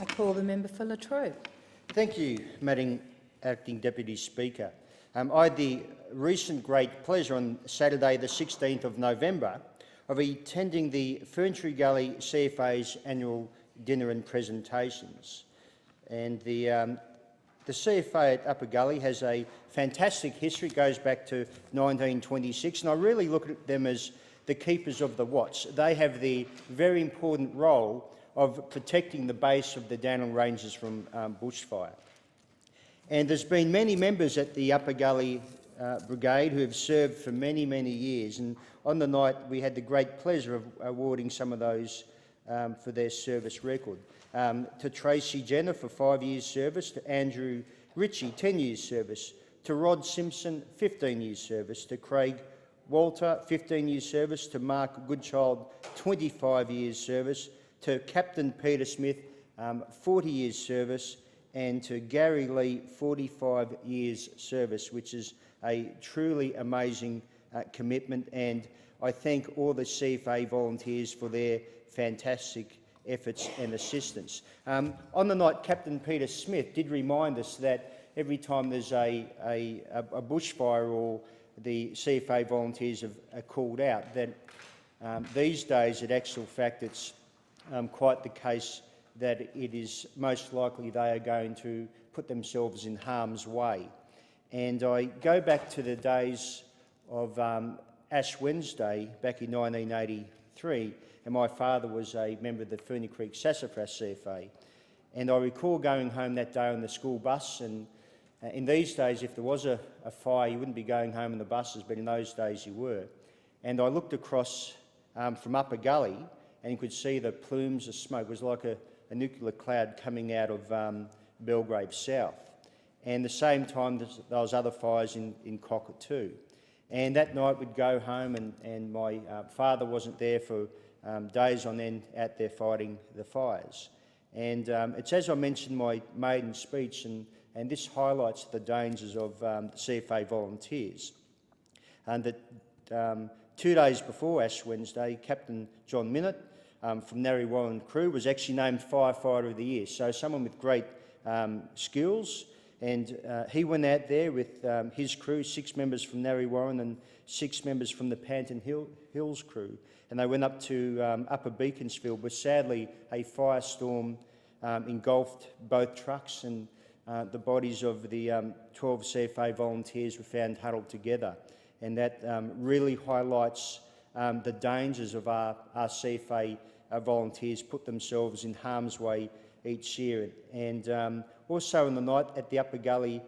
I call the member for La Trobe. Thank you, Madam Acting Deputy Speaker. I had the recent great pleasure on Saturday the 16th of November of attending the Ferntree Gully CFA's annual dinner and presentations. And the CFA at Upper Gully has a fantastic history. It goes back to 1926, and I really look at them as the keepers of the watch. They have the very important role of protecting the base of the Dandenong Ranges from bushfire. And there's been many members at the Upper Gully Brigade who have served for many, many years, and on the night we had the great pleasure of awarding some of those for their service record. To Tracy Jenner for 5 years service, to Andrew Ritchie 10 years service, to Rod Simpson 15 years service, to Craig Walter 15 years service, to Mark Goodchild 25 years service, to Captain Peter Smith 40 years service, and to Gary Lee 45 years service, which is a truly amazing commitment, and I thank all the CFA volunteers for their fantastic efforts and assistance. On the night, Captain Peter Smith did remind us that every time there's a bushfire or the CFA volunteers are called out, that these days, in actual fact, it's quite the case that it is most likely they are going to put themselves in harm's way. And I go back to the days of Ash Wednesday back in 1983, and my father was a member of the Ferny Creek Sassafras CFA. And I recall going home that day on the school bus, and in these days, if there was a fire, you wouldn't be going home in the buses, but in those days you were. And I looked across from Upper Gully, and you could see the plumes of smoke. It was like a nuclear cloud coming out of Belgrave South. And at the same time, there was other fires in Cockatoo. And that night we'd go home, and my father wasn't there for days on end out there fighting the fires. And it's as I mentioned in my maiden speech, and this highlights the dangers of CFA volunteers. And that 2 days before Ash Wednesday, Captain John Minnett from Narre Warren Crew was actually named Firefighter of the Year, so someone with great skills. And he went out there with his crew, 6 members from Narre Warren and 6 members from the Panton Hills crew, and they went up to Upper Beaconsfield, where sadly a firestorm engulfed both trucks, and the bodies of the 12 CFA volunteers were found huddled together. And that really highlights the dangers of our CFA volunteers put themselves in harm's way each year. And also on the night at the Upper Gully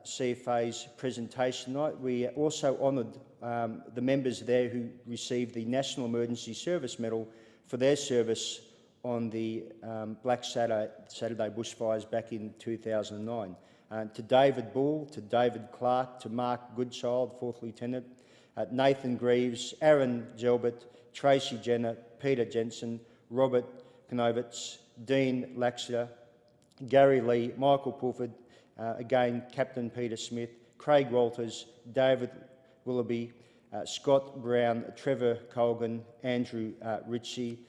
CFA's presentation night, we also honoured the members there who received the National Emergency Service Medal for their service on the Black Saturday bushfires back in 2009. To David Bull, to David Clark, to Mark Goodchild, 4th Lieutenant, Nathan Greaves, Aaron Gelbert, Tracy Jenner, Peter Jensen, Robert Knovitz, Dean Laxter, Gary Lee, Michael Pulford, again Captain Peter Smith, Craig Walters, David Willoughby, Scott Brown, Trevor Colgan, Andrew Ritchie.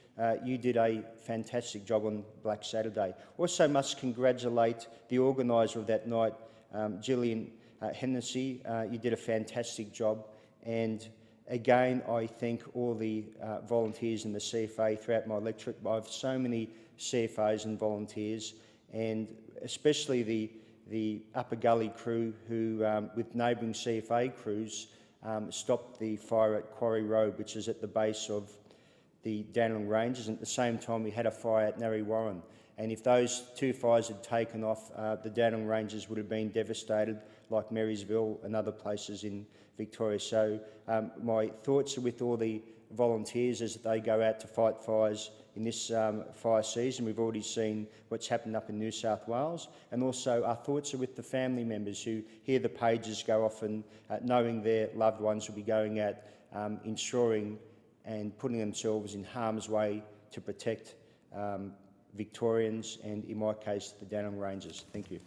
You did a fantastic job on Black Saturday. Also must congratulate the organiser of that night, Gillian Hennessy. You did a fantastic job, and again I thank all the volunteers in the CFA throughout my electorate. I have so many CFAs and volunteers, and especially the Upper Gully crew who, with neighbouring CFA crews, stopped the fire at Quarry Road, which is at the base of the Dandenong Ranges, and at the same time we had a fire at Narre Warren. And if those 2 fires had taken off, the Dandenong Ranges would have been devastated, like Marysville and other places in Victoria. So my thoughts are with all the volunteers as they go out to fight fires in this fire season. We've already seen what's happened up in New South Wales, and also our thoughts are with the family members who hear the pages go off and knowing their loved ones will be going out, ensuring and putting themselves in harm's way to protect Victorians and, in my case, the Dandenong Ranges. Thank you.